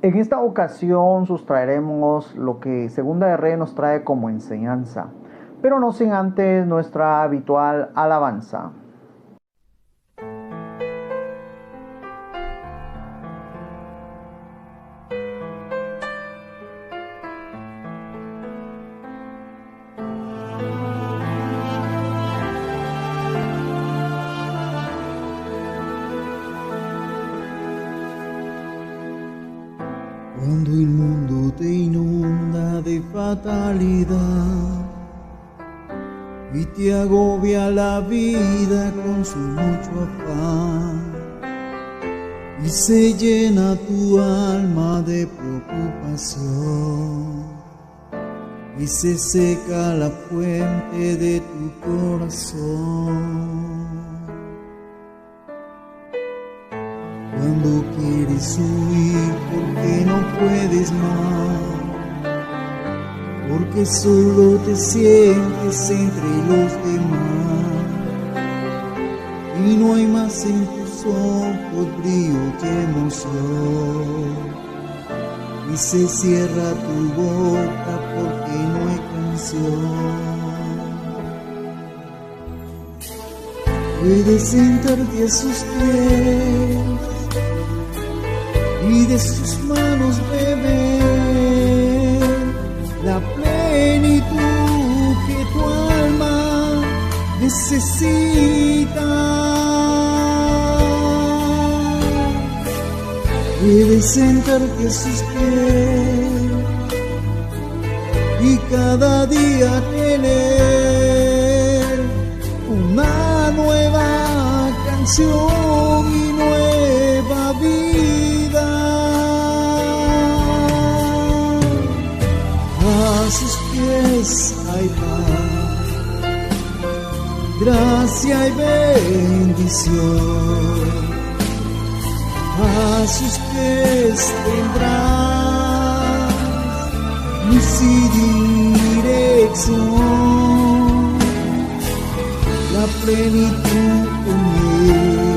En esta ocasión sustraeremos lo que Segunda de Reyes nos trae como enseñanza, pero no sin antes nuestra habitual alabanza. Cuando el mundo te inunda de fatalidad y te agobia la vida con su mucho afán y se llena tu alma de preocupación y se seca la fuente de tu corazón. Cuando quieres huir porque no puedes más, porque solo te sientes entre los demás y no hay más en tus ojos brillo y emoción y se cierra tu boca porque no hay canción. Puedes sentarte a sus pies y de sus manos beber la plenitud que tu alma necesita. Puedes sentarte a sus pies y cada día tener una nueva canción y nueva vida. A sus pies hay paz, gracia y bendición. A sus pies tendrás luz y dirección, la plenitud con él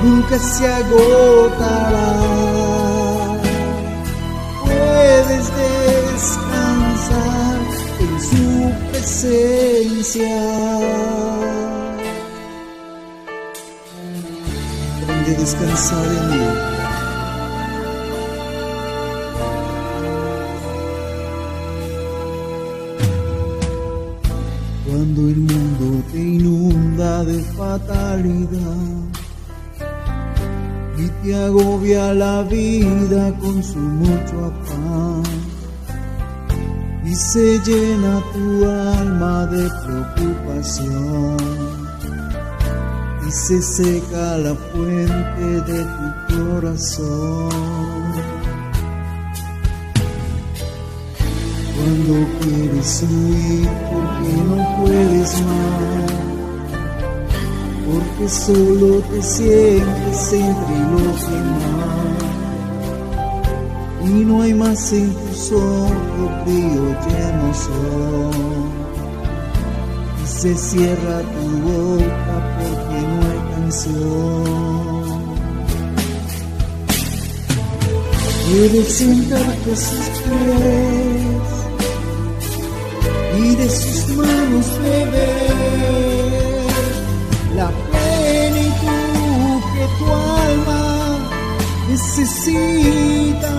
nunca se agotará. Puedes descansar en su presencia. Aprende a descansar en él. Cuando el mundo te inunda de fatalidad y te agobia la vida con su mucho afán y se llena tu alma de preocupación y se seca la fuente de tu corazón. Cuando quieres huir porque no puedes más, porque solo te sientes entre los demás y no hay más en tus ojos brillo y emoción y se cierra tu boca porque no hay canción. Puedes sentarte a sus pies y de sus manos beber la plenitud que tu alma necesita.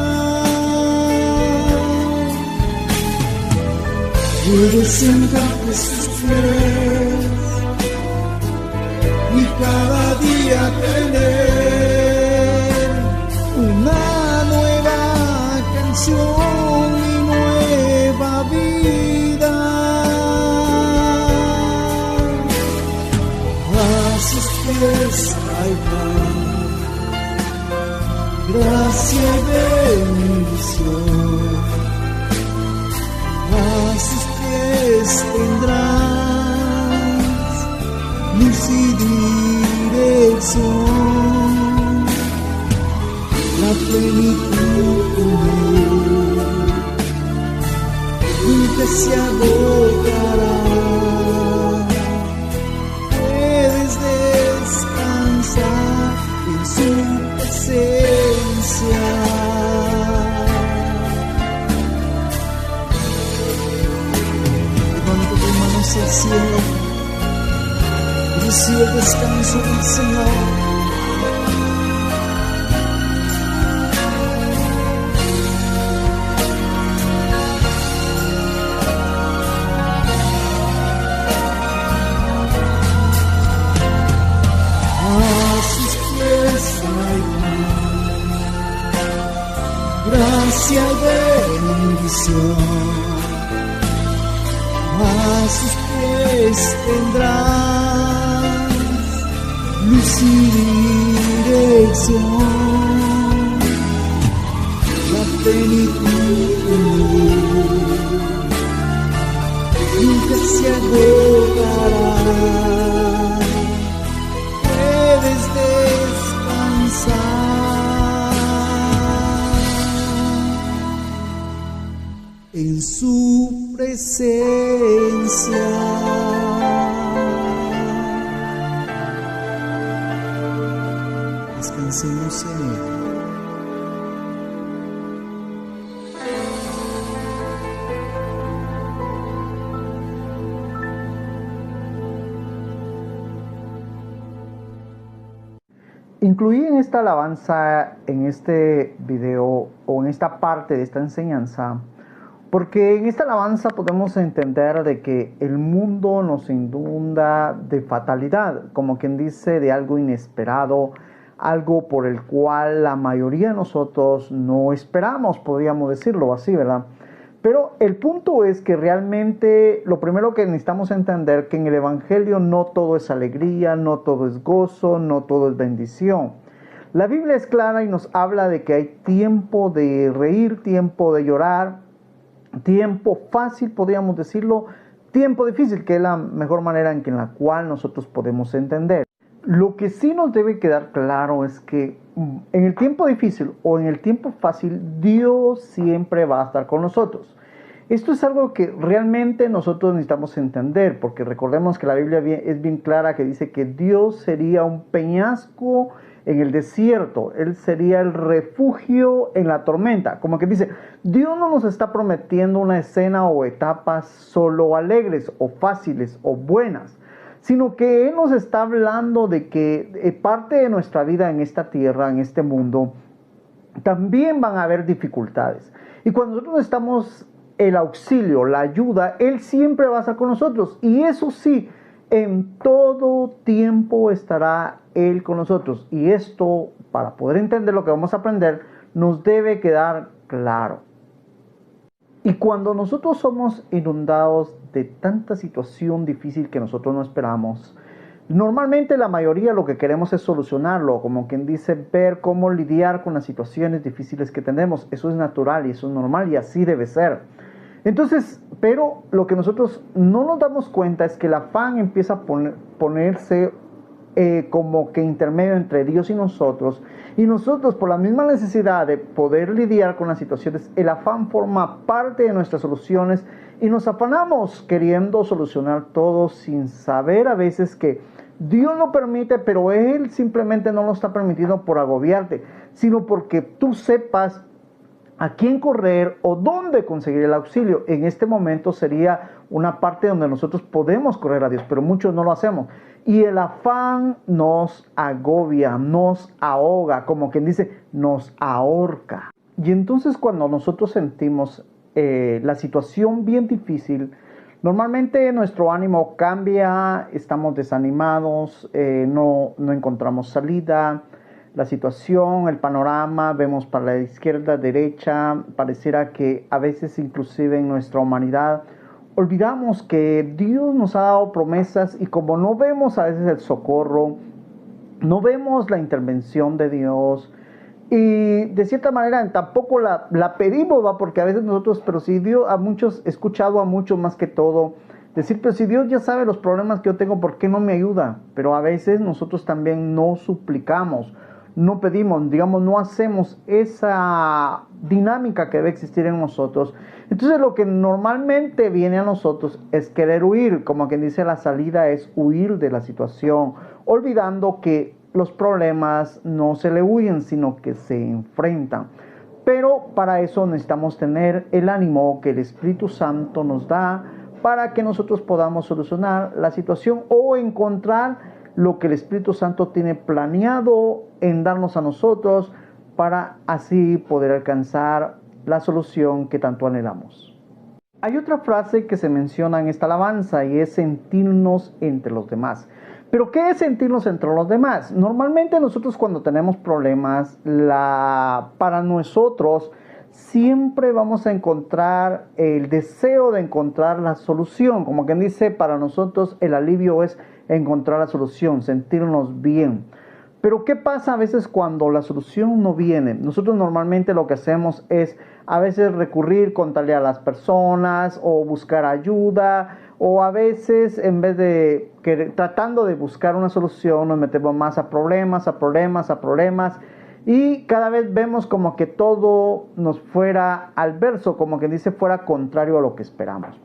Puedes sentarte a sus pies y cada día tener una nueva canción y nueva vida. A sus pies hay paz, gracia y bendición. A sus pies tendrás luz y dirección, la plenitud con él nunca se agotará. Puedes descansar en su presencia. Levanta tus manos al cielo, recibe el descanso del Señor. Gracia y bendición, a sus pies tendrás luz y dirección, la plenitud nunca se agotará, puedes descansar en su presencia. Descansemos en Él. Incluí en esta alabanza, en este video o en esta parte de esta enseñanza, porque en esta alabanza podemos entender de que el mundo nos inunda de fatalidad, como quien dice, de algo inesperado, algo por el cual la mayoría de nosotros no esperamos, podríamos decirlo así, ¿verdad? Pero el punto es que realmente lo primero que necesitamos entender que en el Evangelio no todo es alegría, no todo es gozo, no todo es bendición. La Biblia es clara y nos habla de que hay tiempo de reír, tiempo de llorar, tiempo fácil, podríamos decirlo, tiempo difícil, que es la mejor manera en la cual nosotros podemos entender. Lo que sí nos debe quedar claro es que en el tiempo difícil o en el tiempo fácil, Dios siempre va a estar con nosotros. Esto es algo que realmente nosotros necesitamos entender, porque recordemos que la Biblia es bien clara que dice que Dios sería un peñasco en el desierto, Él sería el refugio en la tormenta. Como que dice, Dios no nos está prometiendo una escena o etapas solo alegres o fáciles o buenas, sino que Él nos está hablando de que parte de nuestra vida en esta tierra, en este mundo, también van a haber dificultades. Y cuando nosotros necesitamos el auxilio, la ayuda, Él siempre va a estar con nosotros. Y eso sí, en todo tiempo estará Él con nosotros. Y esto, para poder entender lo que vamos a aprender, nos debe quedar claro. Y cuando nosotros somos inundados de tanta situación difícil que nosotros no esperamos, normalmente la mayoría lo que queremos es solucionarlo, como quien dice, ver cómo lidiar con las situaciones difíciles que tenemos. Eso es natural y eso es normal y así debe ser. Entonces, pero lo que nosotros no nos damos cuenta es que el afán empieza a ponerse como que intermedio entre Dios y nosotros por la misma necesidad de poder lidiar con las situaciones, el afán forma parte de nuestras soluciones y nos afanamos queriendo solucionar todo sin saber a veces que Dios lo permite, pero Él simplemente no lo está permitiendo por agobiarte, sino porque tú sepas a quién correr o dónde conseguir el auxilio. En este momento sería una parte donde nosotros podemos correr a Dios, pero muchos no lo hacemos. Y el afán nos agobia, nos ahoga, como quien dice, nos ahorca. Y entonces cuando nosotros sentimos la situación bien difícil, normalmente nuestro ánimo cambia, estamos desanimados, no encontramos salida. La situación, el panorama, vemos para la izquierda, derecha, pareciera que a veces inclusive en nuestra humanidad olvidamos que Dios nos ha dado promesas y como no vemos a veces el socorro, no vemos la intervención de Dios y de cierta manera tampoco la pedimos, ¿va? Porque a veces nosotros, pero si Dios, he escuchado a muchos más que todo, decir, pero si Dios ya sabe los problemas que yo tengo, ¿por qué no me ayuda? Pero a veces nosotros también no suplicamos, no pedimos, digamos, no hacemos esa dinámica que debe existir en nosotros. Entonces lo que normalmente viene a nosotros es querer huir, como quien dice, la salida es huir de la situación, olvidando que los problemas no se le huyen, sino que se enfrentan. Pero para eso necesitamos tener el ánimo que el Espíritu Santo nos da para que nosotros podamos solucionar la situación o encontrar lo que el Espíritu Santo tiene planeado en darnos a nosotros para así poder alcanzar la solución que tanto anhelamos. Hay otra frase que se menciona en esta alabanza y es sentirnos entre los demás. ¿Pero qué es sentirnos entre los demás? Normalmente nosotros cuando tenemos problemas, para nosotros siempre vamos a encontrar el deseo de encontrar la solución. Como quien dice, para nosotros el alivio es encontrar la solución, sentirnos bien. Pero ¿qué pasa a veces cuando la solución no viene? Nosotros normalmente lo que hacemos es a veces recurrir, contarle a las personas o buscar ayuda, o a veces en vez de tratando de buscar una solución nos metemos más a problemas y cada vez vemos como que todo nos fuera adverso, como que dice fuera contrario a lo que esperamos.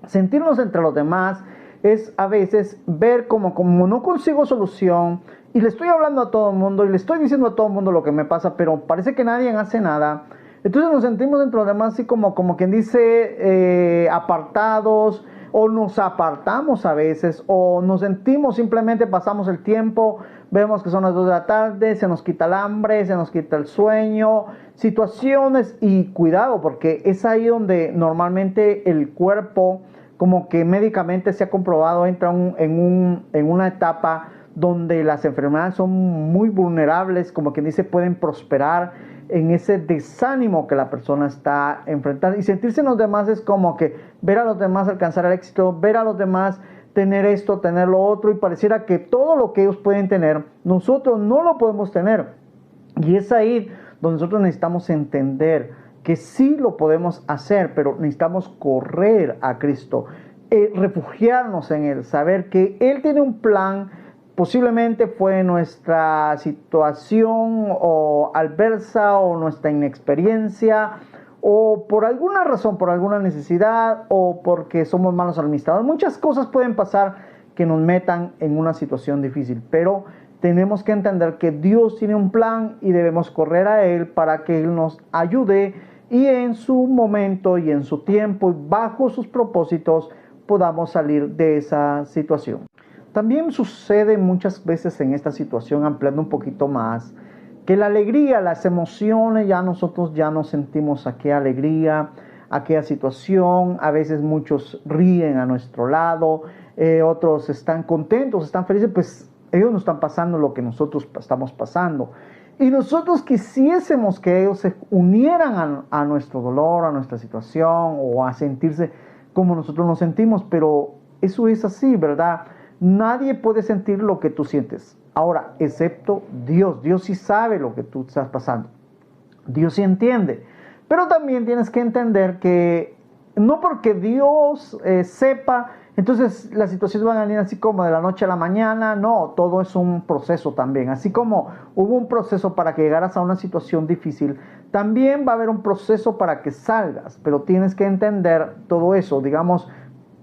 Sentirnos entre los demás es a veces ver como no consigo solución y le estoy hablando a todo el mundo y le estoy diciendo a todo el mundo lo que me pasa, pero parece que nadie hace nada. Entonces nos sentimos entre los demás así como quien dice apartados, o nos apartamos a veces, o nos sentimos simplemente pasamos el tiempo, vemos que son las 2 de la tarde, se nos quita el hambre, se nos quita el sueño, situaciones, y cuidado porque es ahí donde normalmente el cuerpo, como que médicamente se ha comprobado, entra en una etapa donde las enfermedades son muy vulnerables, como quien dice, pueden prosperar en ese desánimo que la persona está enfrentando. Y sentirse en los demás es como que ver a los demás alcanzar el éxito, ver a los demás tener esto, tener lo otro, y pareciera que todo lo que ellos pueden tener, nosotros no lo podemos tener. Y es ahí donde nosotros necesitamos entender que sí lo podemos hacer, pero necesitamos correr a Cristo, refugiarnos en Él, saber que Él tiene un plan. Posiblemente fue nuestra situación o adversa o nuestra inexperiencia o por alguna razón, por alguna necesidad o porque somos malos administradores. Muchas cosas pueden pasar que nos metan en una situación difícil, pero tenemos que entender que Dios tiene un plan y debemos correr a Él para que Él nos ayude y en su momento y en su tiempo y bajo sus propósitos podamos salir de esa situación. También sucede muchas veces en esta situación, ampliando un poquito más, que la alegría, las emociones, nosotros ya no sentimos aquella alegría, aquella situación. A veces muchos ríen a nuestro lado, otros están contentos, están felices, pues ellos no están pasando lo que nosotros estamos pasando. Y nosotros quisiésemos que ellos se unieran a nuestro dolor, a nuestra situación o a sentirse como nosotros nos sentimos, pero eso es así, ¿verdad? Nadie puede sentir lo que tú sientes. Ahora, excepto Dios. Dios sí sabe lo que tú estás pasando. Dios sí entiende. Pero también tienes que entender que no porque Dios sepa, entonces las situaciones van a venir así como de la noche a la mañana. No, todo es un proceso también. Así como hubo un proceso para que llegaras a una situación difícil, también va a haber un proceso para que salgas. Pero tienes que entender todo eso. Digamos,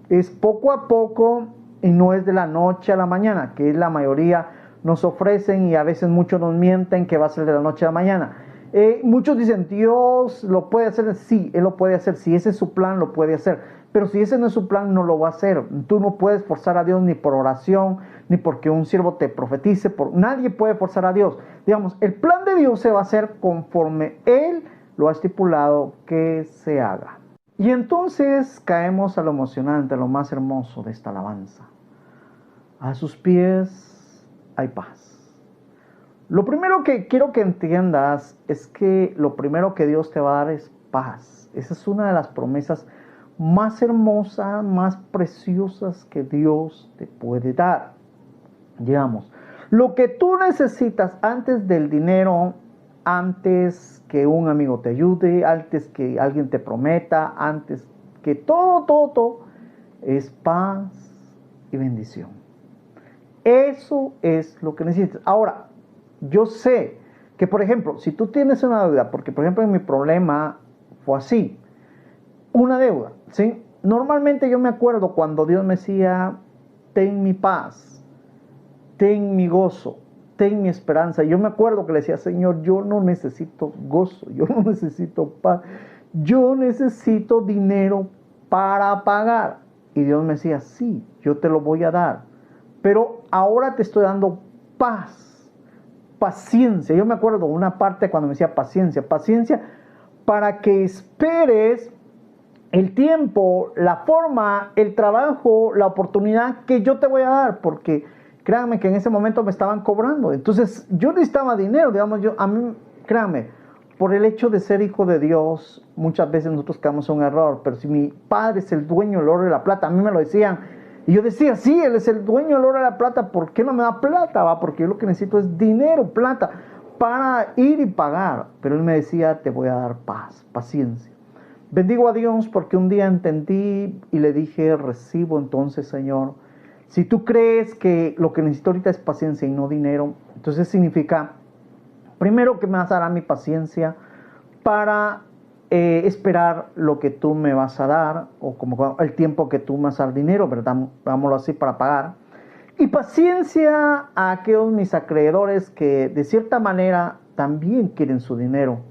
es poco a poco. Y no es de la noche a la mañana, que es la mayoría nos ofrecen y a veces muchos nos mienten que va a ser de la noche a la mañana. Muchos dicen, Dios lo puede hacer. Sí, Él lo puede hacer. Si ese es su plan, lo puede hacer. Pero si ese no es su plan, no lo va a hacer. Tú no puedes forzar a Dios ni por oración, ni porque un siervo te profetice. Nadie puede forzar a Dios. Digamos, el plan de Dios se va a hacer conforme Él lo ha estipulado que se haga. Y entonces caemos a lo emocionante, a lo más hermoso de esta alabanza. A sus pies hay paz. Lo primero que quiero que entiendas es que lo primero que Dios te va a dar es paz. Esa es una de las promesas más hermosas, más preciosas que Dios te puede dar. Digamos, lo que tú necesitas antes del dinero, antes que un amigo te ayude, antes que alguien te prometa, antes que todo, es paz y bendición. Eso es lo que necesitas. Ahora, yo sé que, por ejemplo, si tú tienes una deuda, porque por ejemplo en mi problema fue así, una deuda, ¿sí? Normalmente yo me acuerdo cuando Dios me decía, ten mi paz, ten mi gozo, ten mi esperanza. Yo me acuerdo que le decía, Señor, yo no necesito gozo, yo no necesito paz, yo necesito dinero para pagar. Y Dios me decía, sí, yo te lo voy a dar, pero ahora te estoy dando paz, paciencia. Yo me acuerdo una parte cuando me decía paciencia, paciencia para que esperes el tiempo, la forma, el trabajo, la oportunidad que yo te voy a dar, porque créanme que en ese momento me estaban cobrando. Entonces yo necesitaba dinero, digamos, a mí, créanme, por el hecho de ser hijo de Dios, muchas veces nosotros caemos en un error, pero si mi padre es el dueño del oro y la plata, a mí me lo decían, y yo decía, sí, él es el dueño del oro y la plata, ¿por qué no me da plata? Va? Porque yo lo que necesito es dinero, plata, para ir y pagar. Pero él me decía, te voy a dar paz, paciencia. Bendigo a Dios porque un día entendí y le dije, recibo entonces, Señor. Si tú crees que lo que necesito ahorita es paciencia y no dinero, entonces significa, primero, que me vas a dar mi paciencia para esperar lo que tú me vas a dar, o como el tiempo que tú me vas a dar dinero, ¿verdad? Vámonos así, para pagar. Y paciencia a aquellos mis acreedores que de cierta manera también quieren su dinero.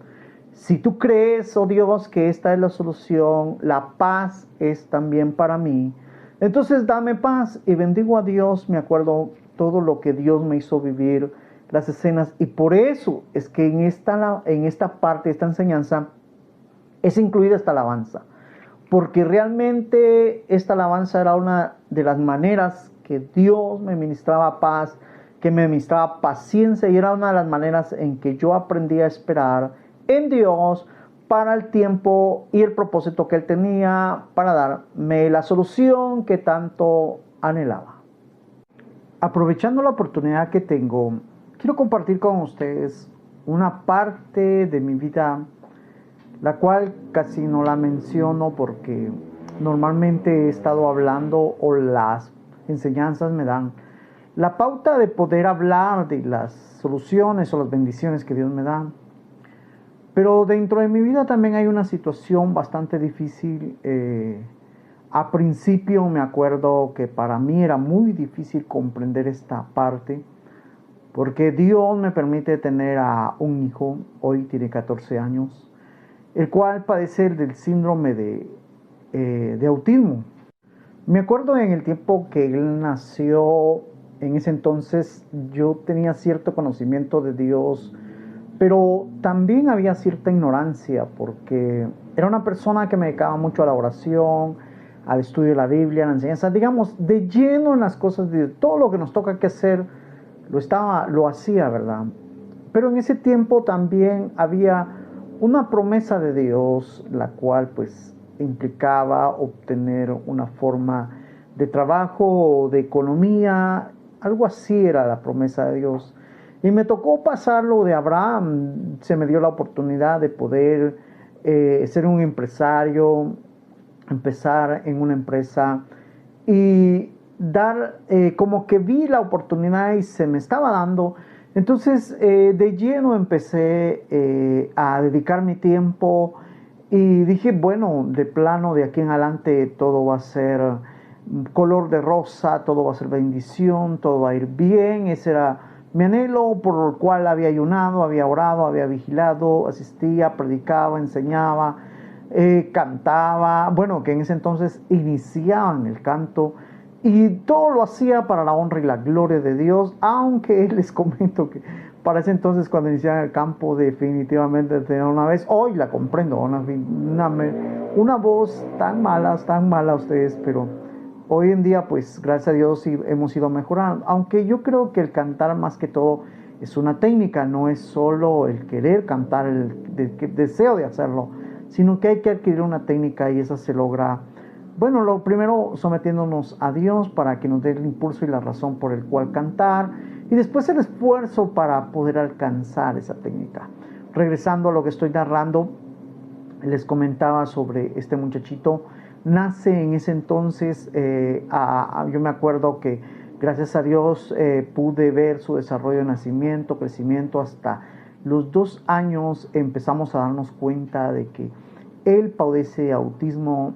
Si tú crees, oh Dios, que esta es la solución, la paz es también para mí, entonces dame paz. Y bendigo a Dios, me acuerdo todo lo que Dios me hizo vivir, las escenas, y por eso es que en esta parte, esta enseñanza, es incluida esta alabanza, porque realmente esta alabanza era una de las maneras que Dios me ministraba paz, que me ministraba paciencia, y era una de las maneras en que yo aprendí a esperar en Dios para el tiempo y el propósito que Él tenía para darme la solución que tanto anhelaba. Aprovechando la oportunidad que tengo, quiero compartir con ustedes una parte de mi vida, la cual casi no la menciono porque normalmente he estado hablando, o las enseñanzas me dan la pauta de poder hablar de las soluciones o las bendiciones que Dios me da. Pero dentro de mi vida también hay una situación bastante difícil. A principio me acuerdo que para mí era muy difícil comprender esta parte, porque Dios me permite tener a un hijo, hoy tiene 14 años, el cual padece del síndrome de autismo. Me acuerdo en el tiempo que él nació, en ese entonces yo tenía cierto conocimiento de Dios, pero también había cierta ignorancia, porque era una persona que me dedicaba mucho a la oración, al estudio de la Biblia, a la enseñanza, digamos, de lleno en las cosas de Dios. Todo lo que nos toca que hacer, lo hacía, ¿verdad? Pero en ese tiempo también había una promesa de Dios, la cual pues implicaba obtener una forma de trabajo o de economía, algo así era la promesa de Dios. Y me tocó pasarlo de Abraham. Se me dio la oportunidad de poder ser un empresario, empezar en una empresa y dar, como que vi la oportunidad y se me estaba dando. Entonces de lleno empecé a dedicar mi tiempo y dije, bueno, de plano de aquí en adelante todo va a ser color de rosa, todo va a ser bendición, todo va a ir bien. Ese era mi anhelo, por el cual había ayunado, había orado, había vigilado, asistía, predicaba, enseñaba, cantaba, bueno, que en ese entonces iniciaban el canto, y todo lo hacía para la honra y la gloria de Dios, aunque les comento que para ese entonces, cuando iniciaba el campo, definitivamente tenía una vez, hoy la comprendo, una voz tan mala ustedes, pero hoy en día, pues, gracias a Dios sí hemos ido mejorando. Aunque yo creo que el cantar más que todo es una técnica, no es solo el querer cantar, el deseo de hacerlo, sino que hay que adquirir una técnica, y esa se logra, bueno, lo primero sometiéndonos a Dios para que nos dé el impulso y la razón por el cual cantar, y después el esfuerzo para poder alcanzar esa técnica. Regresando a lo que estoy narrando, les comentaba sobre este muchachito. Nace en ese entonces, yo me acuerdo que gracias a Dios pude ver su desarrollo de nacimiento, crecimiento. Hasta los 2 años empezamos a darnos cuenta de que él padece autismo,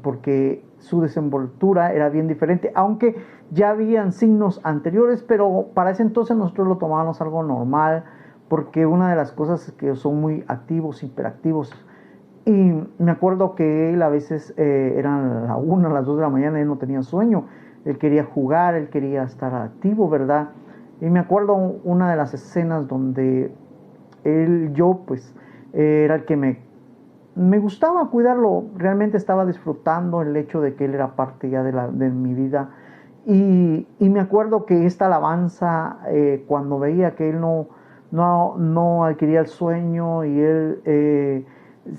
porque su desenvoltura era bien diferente, aunque ya habían signos anteriores, pero para ese entonces nosotros lo tomábamos algo normal, porque una de las cosas es que son muy activos, hiperactivos. Y me acuerdo que él a veces eran la 1, las 2 de la mañana, él no tenía sueño, él quería jugar, él quería estar activo, ¿verdad? Y me acuerdo una de las escenas donde yo pues era el que me gustaba cuidarlo, realmente estaba disfrutando el hecho de que él era parte ya de mi vida. Y me acuerdo que esta alabanza, cuando veía que él no adquiría el sueño y él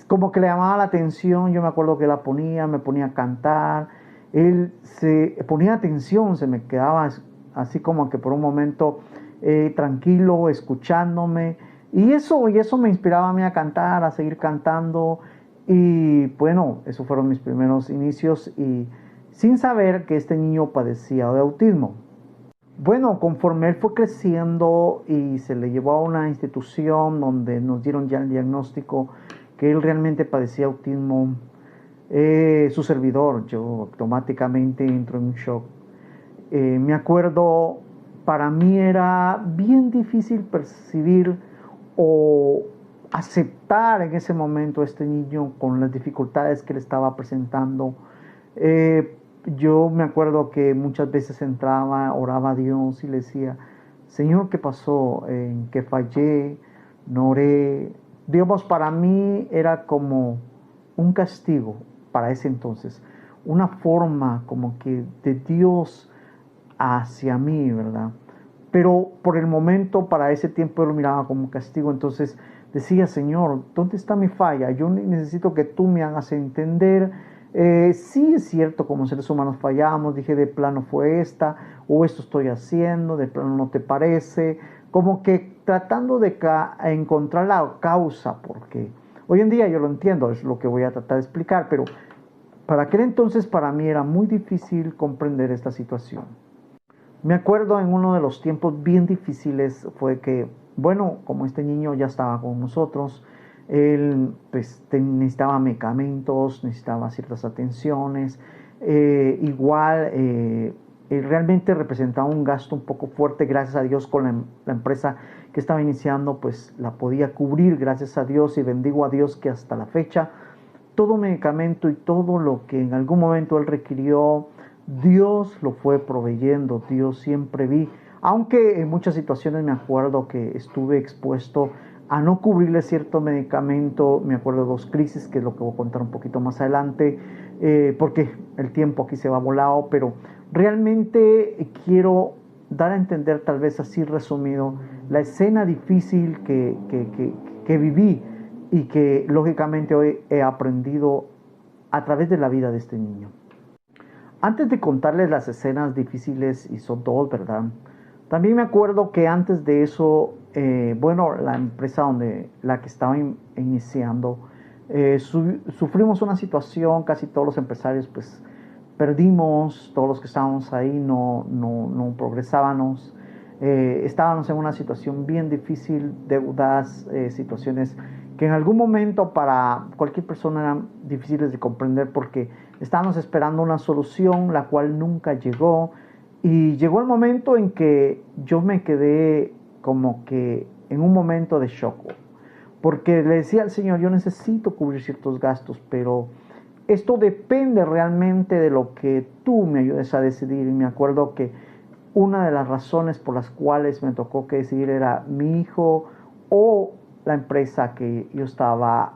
como que le llamaba la atención, yo me acuerdo que la ponía, me ponía a cantar, él se ponía atención, se me quedaba así como que por un momento tranquilo, escuchándome, y eso me inspiraba a mí a cantar, a seguir cantando. Y bueno, esos fueron mis primeros inicios, y sin saber que este niño padecía de autismo. Bueno, conforme él fue creciendo y se le llevó a una institución donde nos dieron ya el diagnóstico que él realmente padecía autismo, su servidor, yo automáticamente entro en un shock. Me acuerdo, para mí era bien difícil percibir o aceptar en ese momento a este niño con las dificultades que le estaba presentando. Yo me acuerdo que muchas veces entraba, oraba a Dios y le decía: Señor, ¿qué pasó? ¿En qué fallé? No oré. Digamos, para mí era como un castigo para ese entonces, una forma como que de Dios hacia mí, ¿verdad? Pero por el momento, para ese tiempo, yo lo miraba como castigo. Entonces decía: Señor, ¿dónde está mi falla? Yo necesito que tú me hagas entender. Sí es cierto, como seres humanos fallamos. Dije, de plano fue esta, o esto estoy haciendo, de plano no te parece. Como que tratando de encontrar la causa, porque hoy en día yo lo entiendo, es lo que voy a tratar de explicar, pero para aquel entonces para mí era muy difícil comprender esta situación. Me acuerdo en uno de los tiempos bien difíciles fue que, bueno, como este niño ya estaba con nosotros, él pues necesitaba medicamentos, necesitaba ciertas atenciones, igual realmente representaba un gasto un poco fuerte. Gracias a Dios, con la empresa que estaba iniciando, pues la podía cubrir, gracias a Dios, y bendigo a Dios que hasta la fecha todo medicamento y todo lo que en algún momento él requirió, Dios lo fue proveyendo. Dios siempre vi, aunque en muchas situaciones me acuerdo que estuve expuesto a no cubrirle cierto medicamento. Me acuerdo de 2 crisis, que es lo que voy a contar un poquito más adelante, porque el tiempo aquí se va volado, pero realmente quiero dar a entender, tal vez así resumido, la escena difícil que viví, y que lógicamente hoy he aprendido a través de la vida de este niño. Antes de contarles las escenas difíciles, y son 2, ¿verdad? También me acuerdo que antes de eso, bueno, la empresa la que estaba iniciando, sufrimos una situación. Casi todos los empresarios pues perdimos, todos los que estábamos ahí no progresábamos. Estábamos en una situación bien difícil, deudas, situaciones que en algún momento para cualquier persona eran difíciles de comprender, porque estábamos esperando una solución la cual nunca llegó. Y llegó el momento en que yo me quedé como que en un momento de shock, porque le decía al Señor: yo necesito cubrir ciertos gastos, pero esto depende realmente de lo que tú me ayudes a decidir. Y me acuerdo que una de las razones por las cuales me tocó que decidir era mi hijo o la empresa que yo estaba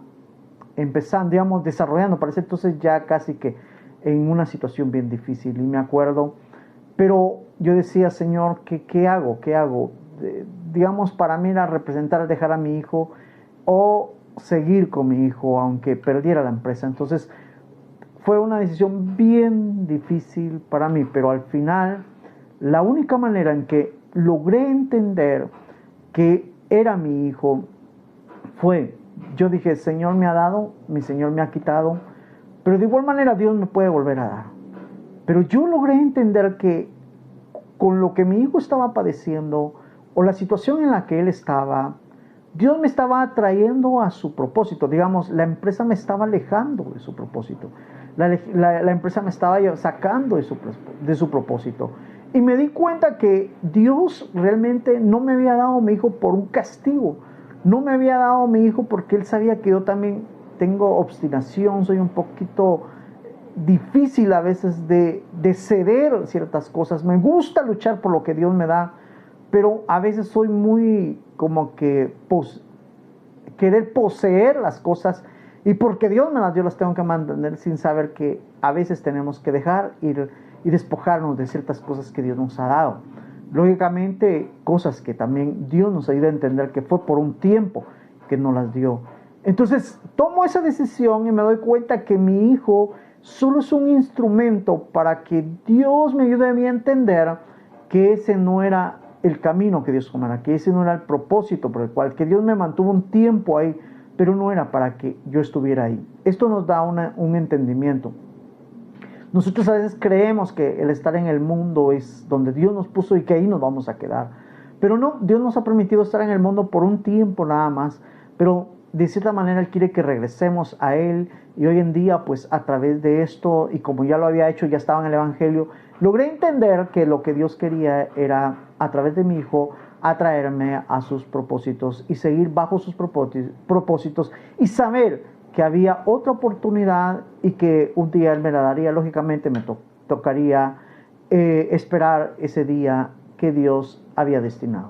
empezando, digamos, desarrollando. Para ese entonces ya casi que en una situación bien difícil. Y me acuerdo, pero yo decía: Señor, ¿qué hago? ¿Qué hago? Digamos, para mí era representar dejar a mi hijo o seguir con mi hijo aunque perdiera la empresa. Entonces fue una decisión bien difícil para mí, pero al final la única manera en que logré entender que era mi hijo fue: yo dije, Señor me ha dado, mi Señor me ha quitado, pero de igual manera Dios me puede volver a dar. Pero yo logré entender que con lo que mi hijo estaba padeciendo, o la situación en la que él estaba, Dios me estaba atrayendo a su propósito. Digamos, la empresa me estaba alejando de su propósito. La empresa me estaba sacando de su propósito. Y me di cuenta que Dios realmente no me había dado a mi hijo por un castigo. No me había dado a mi hijo porque Él sabía que yo también tengo obstinación, soy un poquito difícil a veces de ceder ciertas cosas. Me gusta luchar por lo que Dios me da, pero a veces soy muy como que querer poseer las cosas, y porque Dios me las dio las tengo que mantener, sin saber que a veces tenemos que dejar ir y despojarnos de ciertas cosas que Dios nos ha dado. Lógicamente, cosas que también Dios nos ayuda a entender que fue por un tiempo que nos las dio. Entonces, tomo esa decisión y me doy cuenta que mi hijo solo es un instrumento para que Dios me ayude a mí a entender que ese no era el camino que Dios tomara, que ese no era el propósito por el cual, que Dios me mantuvo un tiempo ahí, pero no era para que yo estuviera ahí. Esto nos da un entendimiento. Nosotros a veces creemos que el estar en el mundo es donde Dios nos puso y que ahí nos vamos a quedar. Pero no, Dios nos ha permitido estar en el mundo por un tiempo nada más, pero de cierta manera Él quiere que regresemos a Él, y hoy en día pues a través de esto, y como ya lo había hecho, ya estaba en el Evangelio, logré entender que lo que Dios quería era a través de mi hijo atraerme a sus propósitos y seguir bajo sus propósitos y saber que había otra oportunidad y que un día Él me la daría. Lógicamente me tocaría esperar ese día que Dios había destinado.